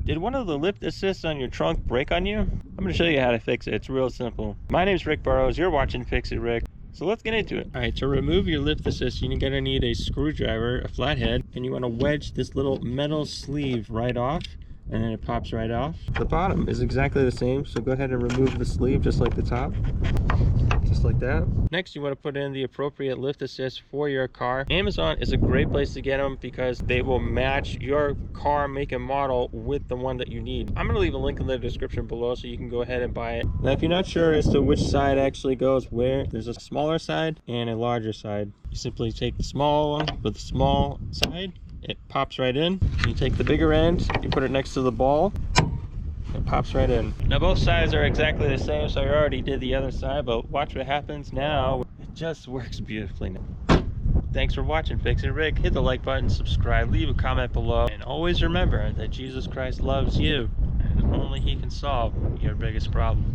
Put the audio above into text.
Did one of the lift assists on your trunk break on you? I'm going to show you how to fix it. It's real simple. My name's Rick Burrows. You're watching Fix It Rick. So let's get into it. All right, to remove your lift assist, you're going to need a screwdriver, a flathead, and you want to wedge this little metal sleeve right off, and then it pops right off. The bottom is exactly the same, so go ahead and remove the sleeve just like the top. Just like that. Next, you want to put in the appropriate lift assist for your car. Amazon is a great place to get them because they will match your car make and model with the one that you need. I'm going to leave a link in the description below so you can go ahead and buy it. Now, if you're not sure as to which side actually goes where, there's a smaller side and a larger side. You simply take the small one with the small side. It pops right in. You take the bigger end, you put it next to the ball. It pops right in. Now both sides are exactly the same, so I already did the other side, but watch what happens now. It just works beautifully now. Thanks for watching Fix It Rick. Hit the like button, subscribe, leave a comment below, and always remember that Jesus Christ loves you, and only He can solve your biggest problem.